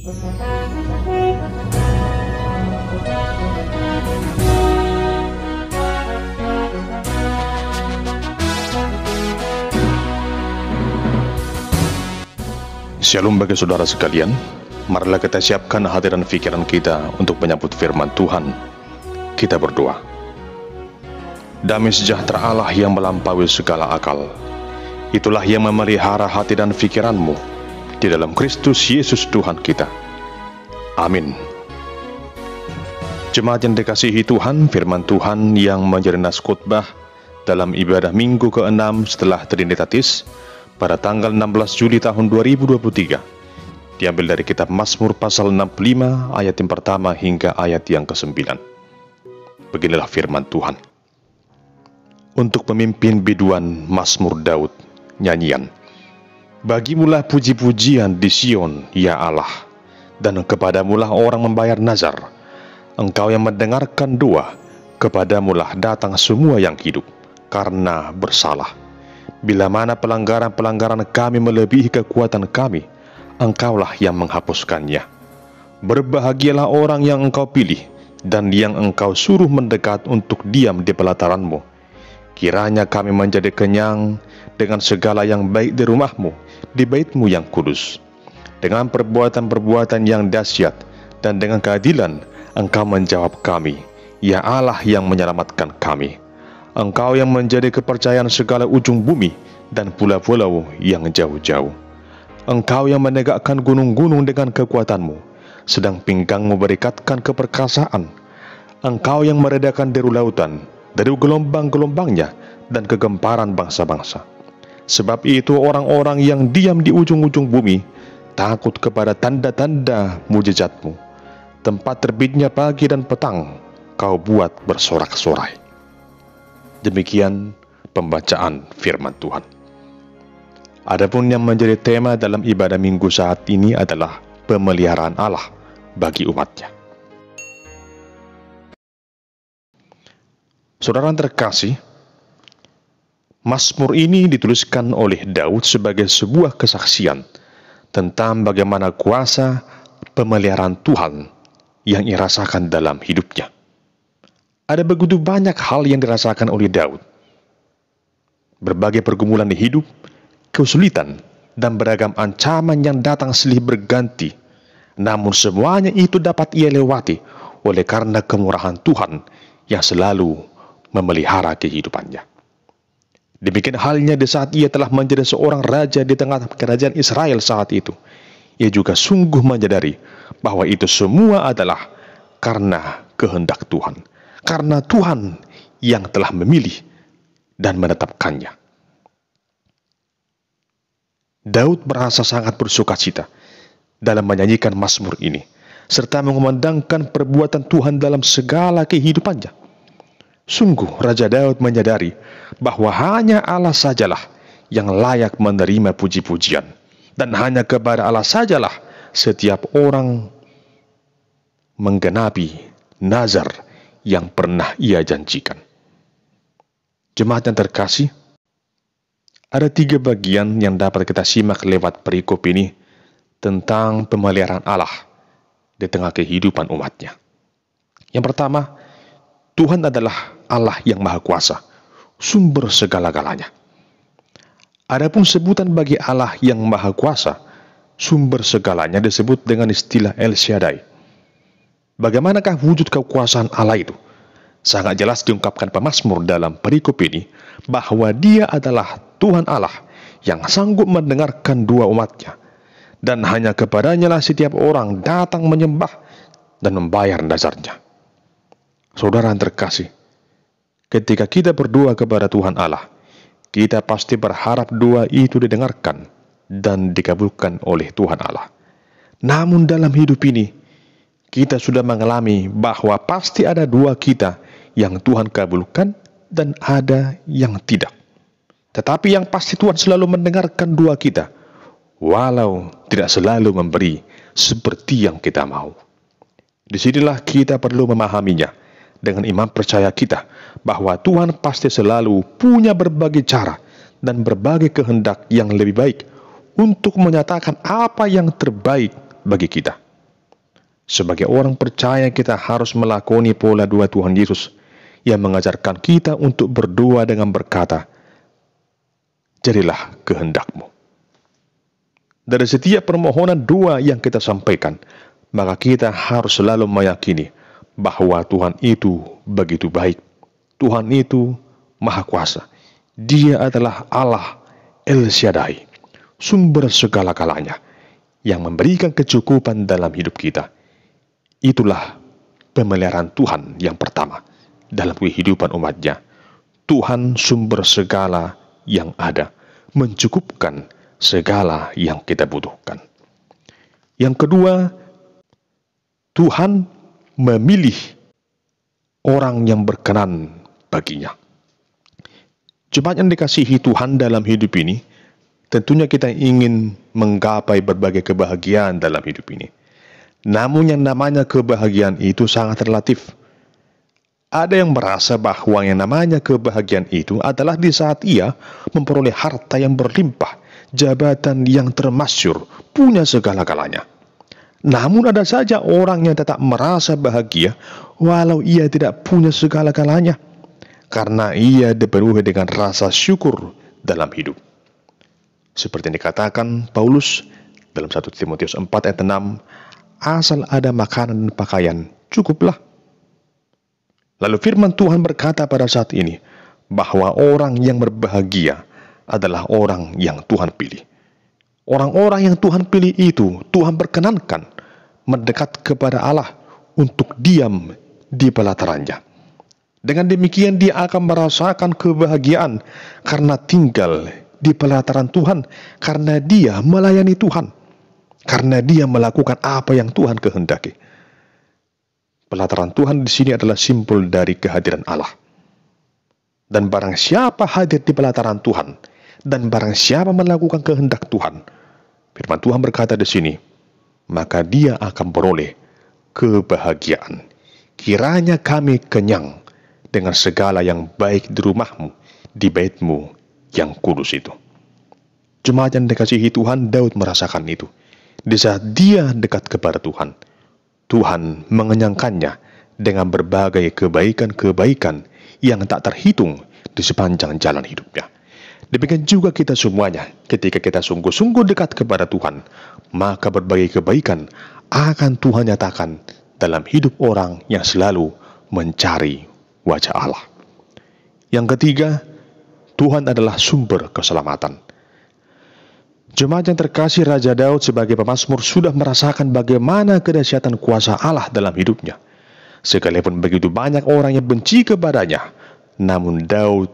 Shalom bagi saudara sekalian, marilah kita siapkan hati dan pikiran kita untuk menyambut firman Tuhan. Kita berdoa. Damai sejahtera Allah yang melampaui segala akal, itulah yang memelihara hati dan pikiranmu di dalam Kristus Yesus Tuhan kita. Amin. Jemaat yang dikasihi Tuhan, firman Tuhan yang menjadi nas khotbah dalam ibadah minggu ke-6 setelah Trinitatis pada tanggal 16 Juli tahun 2023 diambil dari kitab Mazmur pasal 65 ayat yang pertama hingga ayat yang ke-9. Beginilah firman Tuhan. Untuk pemimpin biduan Mazmur Daud, nyanyian. Bagimulah puji-pujian di Sion, ya Allah, dan kepadamulah orang membayar nazar. Engkau yang mendengarkan doa, kepadamulah datang semua yang hidup, karena bersalah. Bila mana pelanggaran-pelanggaran kami melebihi kekuatan kami, Engkaulah yang menghapuskannya. Berbahagialah orang yang Engkau pilih, dan yang Engkau suruh mendekat untuk diam di pelataran-Mu. Kiranya kami menjadi kenyang dengan segala yang baik di rumah-Mu, di bait-Mu yang kudus. Dengan perbuatan-perbuatan yang dahsyat, dan dengan keadilan, Engkau menjawab kami, ya Allah yang menyelamatkan kami. Engkau yang menjadi kepercayaan segala ujung bumi dan pulau-pulau yang jauh-jauh. Engkau yang menegakkan gunung-gunung dengan kekuatan-Mu, sedang pinggang-Mu berikatkan keperkasaan. Engkau yang meredakan deru lautan, deru gelombang-gelombangnya, dan kegemparan bangsa-bangsa. Sebab itu orang-orang yang diam di ujung-ujung bumi takut kepada tanda-tanda mujizat-Mu. Tempat terbitnya pagi dan petang, Kau buat bersorak-sorai. Demikian pembacaan firman Tuhan. Adapun yang menjadi tema dalam ibadah minggu saat ini adalah pemeliharaan Allah bagi umatnya. Saudara terkasih, Mazmur ini dituliskan oleh Daud sebagai sebuah kesaksian tentang bagaimana kuasa pemeliharaan Tuhan yang ia rasakan dalam hidupnya. Ada begitu banyak hal yang dirasakan oleh Daud. Berbagai pergumulan di hidup, kesulitan, dan beragam ancaman yang datang silih berganti. Namun semuanya itu dapat ia lewati oleh karena kemurahan Tuhan yang selalu memelihara kehidupannya. Demikian halnya di saat ia telah menjadi seorang raja di tengah kerajaan Israel saat itu. Ia juga sungguh menyadari bahwa itu semua adalah karena kehendak Tuhan. Karena Tuhan yang telah memilih dan menetapkannya. Daud merasa sangat bersukacita dalam menyanyikan Mazmur ini, serta mengumandangkan perbuatan Tuhan dalam segala kehidupannya. Sungguh Raja Daud menyadari bahwa hanya Allah sajalah yang layak menerima puji-pujian, dan hanya kepada Allah sajalah setiap orang menggenapi nazar yang pernah ia janjikan. Jemaat yang terkasih, ada 3 bagian yang dapat kita simak lewat perikop ini tentang pemeliharaan Allah di tengah kehidupan umatnya. Yang pertama, Tuhan adalah Allah yang Maha Kuasa, sumber segala-galanya. Adapun sebutan bagi Allah yang Maha Kuasa, sumber segalanya disebut dengan istilah El Shaddai. Bagaimanakah wujud kekuasaan Allah itu? Sangat jelas diungkapkan pemazmur dalam perikop ini bahwa Dia adalah Tuhan Allah yang sanggup mendengarkan doa umatnya, dan hanya kepadanya lah setiap orang datang menyembah dan membayar nazarnya. Saudara yang terkasih, ketika kita berdoa kepada Tuhan Allah, kita pasti berharap doa itu didengarkan dan dikabulkan oleh Tuhan Allah. Namun dalam hidup ini, kita sudah mengalami bahwa pasti ada doa kita yang Tuhan kabulkan dan ada yang tidak. Tetapi yang pasti Tuhan selalu mendengarkan doa kita, walau tidak selalu memberi seperti yang kita mau. Disinilah kita perlu memahaminya dengan iman percaya kita bahwa Tuhan pasti selalu punya berbagai cara dan berbagai kehendak yang lebih baik untuk menyatakan apa yang terbaik bagi kita. Sebagai orang percaya, kita harus melakoni pola doa Tuhan Yesus yang mengajarkan kita untuk berdoa dengan berkata, "Jadilah kehendak-Mu." Dari setiap permohonan doa yang kita sampaikan, maka kita harus selalu meyakini bahwa Tuhan itu begitu baik. Tuhan itu Maha Kuasa. Dia adalah Allah El Shaddai, sumber segala-galanya, yang memberikan kecukupan dalam hidup kita. Itulah pemeliharaan Tuhan yang pertama dalam kehidupan umatnya. Tuhan sumber segala yang ada, mencukupkan segala yang kita butuhkan. Yang kedua, Tuhan memilih orang yang berkenan baginya. Jemaat yang dikasihi Tuhan dalam hidup ini, tentunya kita ingin menggapai berbagai kebahagiaan dalam hidup ini. Namun yang namanya kebahagiaan itu sangat relatif. Ada yang merasa bahwa yang namanya kebahagiaan itu adalah di saat ia memperoleh harta yang berlimpah, jabatan yang termasyur, punya segala-galanya. Namun ada saja orang yang tetap merasa bahagia walau ia tidak punya segala-galanya, karena ia dipenuhi dengan rasa syukur dalam hidup. Seperti yang dikatakan Paulus dalam 1 Timotius 4 ayat 6, asal ada makanan dan pakaian, cukuplah. Lalu firman Tuhan berkata pada saat ini, bahwa orang yang berbahagia adalah orang yang Tuhan pilih. Orang-orang yang Tuhan pilih itu, Tuhan berkenankan mendekat kepada Allah untuk diam di pelatarannya. Dengan demikian dia akan merasakan kebahagiaan karena tinggal di pelataran Tuhan, karena dia melayani Tuhan, karena dia melakukan apa yang Tuhan kehendaki. Pelataran Tuhan di sini adalah simbol dari kehadiran Allah. Dan barang siapa hadir di pelataran Tuhan, dan barang siapa melakukan kehendak Tuhan, firman Tuhan berkata di sini, maka dia akan beroleh kebahagiaan. Kiranya kami kenyang dengan segala yang baik di rumahmu, di baitmu yang kudus itu. Jemaat yang dikasihi Tuhan, Daud merasakan itu. Di saat dia dekat kepada Tuhan, Tuhan mengenyangkannya dengan berbagai kebaikan-kebaikan yang tak terhitung di sepanjang jalan hidupnya. Demikian juga kita semuanya, ketika kita sungguh-sungguh dekat kepada Tuhan, maka berbagai kebaikan akan Tuhan nyatakan dalam hidup orang yang selalu mencari wajah Allah. Yang ketiga, Tuhan adalah sumber keselamatan. Jemaat yang terkasih, Raja Daud sebagai pemazmur sudah merasakan bagaimana kedahsyatan kuasa Allah dalam hidupnya. Sekalipun begitu banyak orang yang benci kepadanya, namun Daud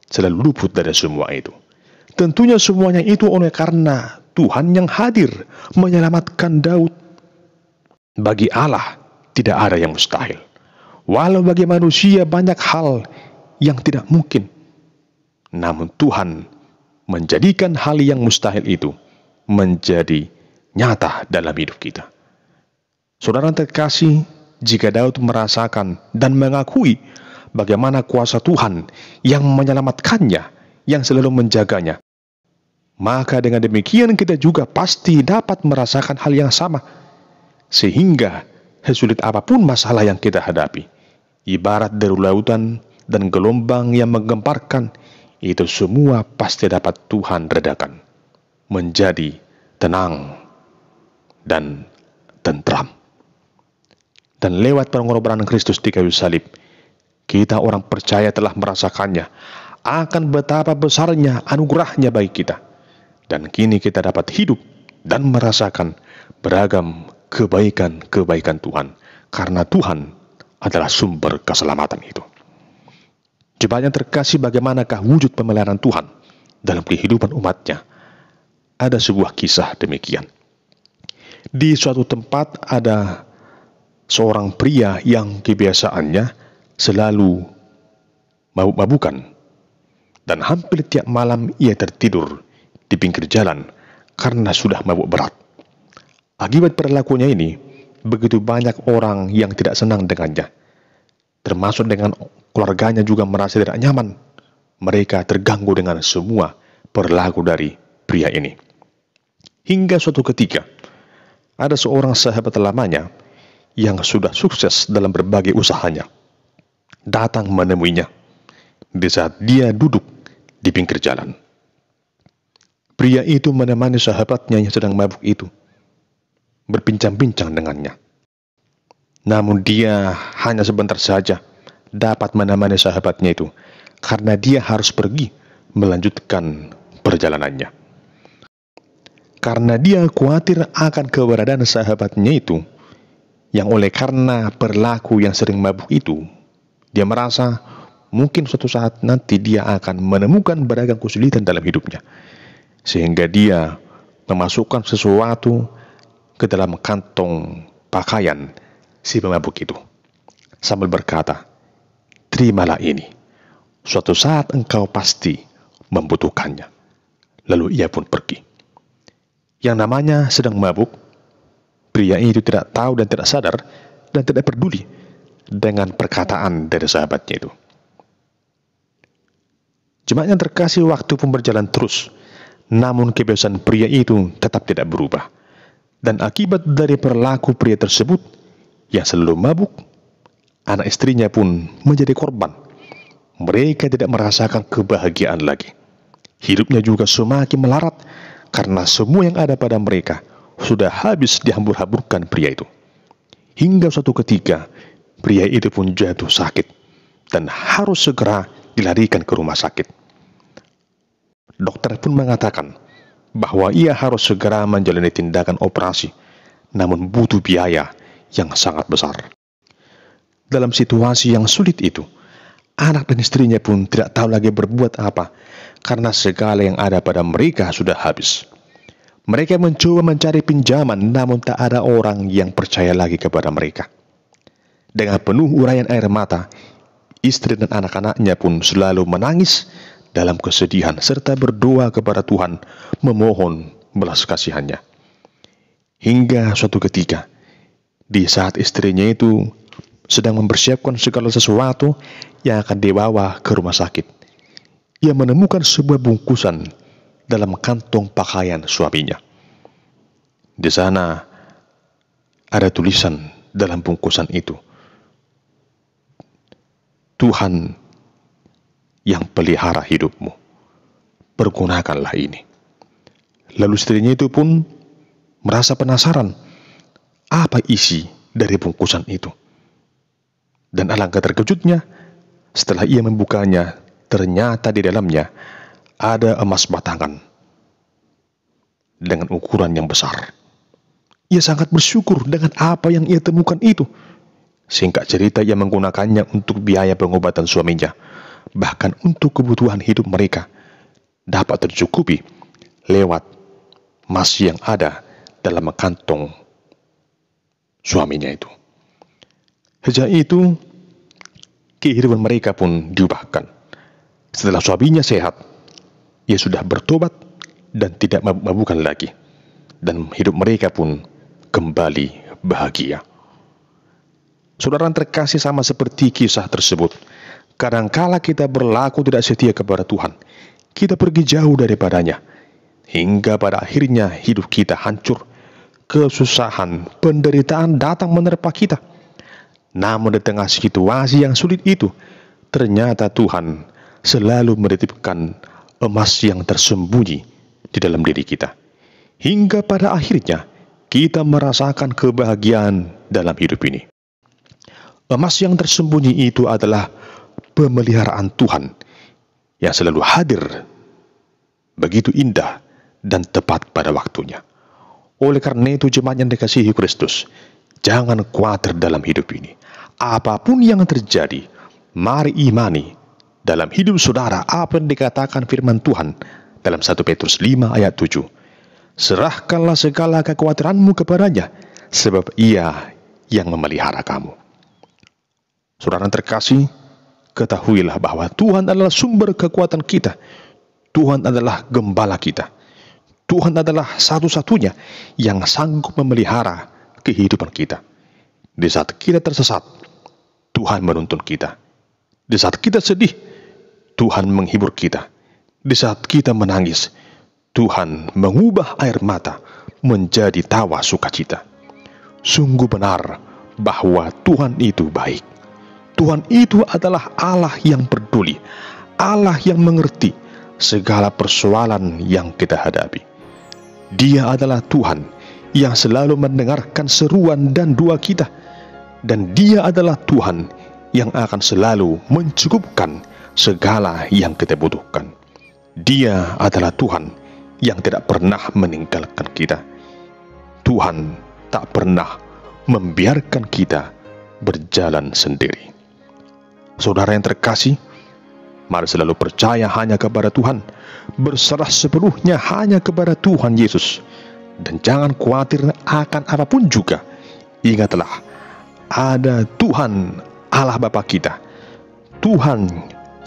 selalu luput dari semua itu. Tentunya semuanya itu oleh karena Tuhan yang hadir menyelamatkan Daud. Bagi Allah tidak ada yang mustahil. Walau bagi manusia banyak hal yang tidak mungkin, namun Tuhan menjadikan hal yang mustahil itu menjadi nyata dalam hidup kita. Saudara terkasih, jika Daud merasakan dan mengakui bagaimana kuasa Tuhan yang menyelamatkannya, yang selalu menjaganya, maka dengan demikian kita juga pasti dapat merasakan hal yang sama. Sehingga sesulit apapun masalah yang kita hadapi, ibarat deru lautan dan gelombang yang menggemparkan, itu semua pasti dapat Tuhan redakan menjadi tenang dan tentram. Dan lewat pengorbanan Kristus di kayu salib, kita orang percaya telah merasakannya, akan betapa besarnya anugerahnya bagi kita. Dan kini kita dapat hidup dan merasakan beragam kebaikan-kebaikan Tuhan, karena Tuhan adalah sumber keselamatan itu. Jemaat yang terkasih, bagaimanakah wujud pemeliharaan Tuhan dalam kehidupan umatnya? Ada sebuah kisah demikian. Di suatu tempat ada seorang pria yang kebiasaannya selalu mabuk-mabukan, dan hampir tiap malam ia tertidur di pinggir jalan karena sudah mabuk berat. Akibat perilakunya ini, begitu banyak orang yang tidak senang dengannya, termasuk dengan keluarganya juga merasa tidak nyaman. Mereka terganggu dengan semua perilaku dari pria ini. Hingga suatu ketika, ada seorang sahabat lamanya yang sudah sukses dalam berbagai usahanya datang menemuinya di saat dia duduk di pinggir jalan. Pria itu menemani sahabatnya yang sedang mabuk itu, berbincang-bincang dengannya. Namun dia hanya sebentar saja dapat menemani sahabatnya itu, karena dia harus pergi melanjutkan perjalanannya. Karena dia khawatir akan keberadaan sahabatnya itu, yang oleh karena perilaku yang sering mabuk itu, dia merasa mungkin suatu saat nanti dia akan menemukan beragam kesulitan dalam hidupnya. Sehingga dia memasukkan sesuatu ke dalam kantong pakaian si pemabuk itu, sambil berkata, "Terimalah ini, suatu saat engkau pasti membutuhkannya." Lalu ia pun pergi. Yang namanya sedang mabuk, pria itu tidak tahu dan tidak sadar dan tidak peduli dengan perkataan dari sahabatnya itu. Jemaat yang terkasih, waktu pun berjalan terus, namun kebiasaan pria itu tetap tidak berubah. Dan akibat dari perilaku pria tersebut yang selalu mabuk, anak istrinya pun menjadi korban. Mereka tidak merasakan kebahagiaan lagi. Hidupnya juga semakin melarat karena semua yang ada pada mereka sudah habis dihambur-hamburkan pria itu. Hingga suatu ketika, pria itu pun jatuh sakit dan harus segera dilarikan ke rumah sakit. Dokter pun mengatakan bahwa ia harus segera menjalani tindakan operasi, namun butuh biaya yang sangat besar. Dalam situasi yang sulit itu, anak dan istrinya pun tidak tahu lagi berbuat apa, karena segala yang ada pada mereka sudah habis. Mereka mencoba mencari pinjaman, namun tak ada orang yang percaya lagi kepada mereka. Dengan penuh uraian air mata, istri dan anak-anaknya pun selalu menangis dalam kesedihan serta berdoa kepada Tuhan, memohon belas kasihannya. Hingga suatu ketika, di saat istrinya itu sedang mempersiapkan segala sesuatu yang akan dibawa ke rumah sakit, ia menemukan sebuah bungkusan dalam kantong pakaian suaminya. Di sana ada tulisan dalam bungkusan itu, "Tuhan yang pelihara hidupmu, pergunakanlah ini." Lalu istrinya itu pun merasa penasaran, apa isi dari bungkusan itu. Dan alangkah terkejutnya, setelah ia membukanya, ternyata di dalamnya ada emas batangan dengan ukuran yang besar. Ia sangat bersyukur dengan apa yang ia temukan itu. Singkat cerita, ia menggunakannya untuk biaya pengobatan suaminya, bahkan untuk kebutuhan hidup mereka dapat tercukupi lewat emas yang ada dalam kantong suaminya itu. Sejak itu, kehidupan mereka pun diubahkan. Setelah suaminya sehat, ia sudah bertobat dan tidak mabuk-mabukan lagi, dan hidup mereka pun kembali bahagia. Saudara terkasih, sama seperti kisah tersebut, kadangkala kita berlaku tidak setia kepada Tuhan, kita pergi jauh daripadanya, hingga pada akhirnya hidup kita hancur, kesusahan, penderitaan datang menerpa kita. Namun di tengah situasi yang sulit itu, ternyata Tuhan selalu menitipkan emas yang tersembunyi di dalam diri kita, hingga pada akhirnya kita merasakan kebahagiaan dalam hidup ini. Emas yang tersembunyi itu adalah pemeliharaan Tuhan yang selalu hadir begitu indah dan tepat pada waktunya. Oleh karena itu, jemaat yang dikasihi Kristus, jangan khawatir dalam hidup ini. Apapun yang terjadi, mari imani dalam hidup saudara apa yang dikatakan firman Tuhan dalam 1 Petrus 5 ayat 7. Serahkanlah segala kekhawatiranmu kepadanya, sebab ia yang memelihara kamu. Saudara terkasih, ketahuilah bahwa Tuhan adalah sumber kekuatan kita. Tuhan adalah gembala kita. Tuhan adalah satu-satunya yang sanggup memelihara kehidupan kita. Di saat kita tersesat, Tuhan menuntun kita. Di saat kita sedih, Tuhan menghibur kita. Di saat kita menangis, Tuhan mengubah air mata menjadi tawa sukacita. Sungguh benar bahwa Tuhan itu baik. Tuhan itu adalah Allah yang peduli, Allah yang mengerti segala persoalan yang kita hadapi. Dia adalah Tuhan yang selalu mendengarkan seruan dan doa kita, dan Dia adalah Tuhan yang akan selalu mencukupkan segala yang kita butuhkan. Dia adalah Tuhan yang tidak pernah meninggalkan kita. Tuhan tak pernah membiarkan kita berjalan sendiri. Saudara yang terkasih, mari selalu percaya hanya kepada Tuhan, berserah sepenuhnya hanya kepada Tuhan Yesus, dan jangan khawatir akan apapun juga. Ingatlah, ada Tuhan Allah Bapa kita, Tuhan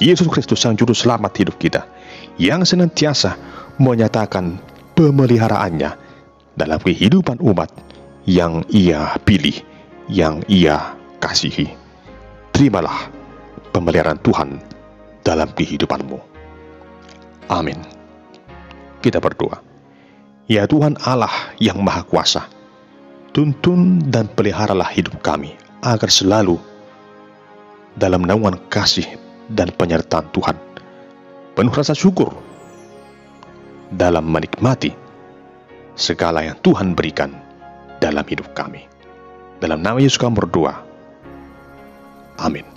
Yesus Kristus Sang Juru Selamat hidup kita, yang senantiasa menyatakan pemeliharaannya dalam kehidupan umat yang Ia pilih, yang Ia kasihi. Terimalah pemeliharaan Tuhan dalam kehidupanmu. Amin. Kita berdoa. Ya Tuhan Allah yang Maha Kuasa, tuntun dan peliharalah hidup kami agar selalu dalam naungan kasih dan penyertaan Tuhan, penuh rasa syukur dalam menikmati segala yang Tuhan berikan dalam hidup kami. Dalam nama Yesus kami berdoa. Amin.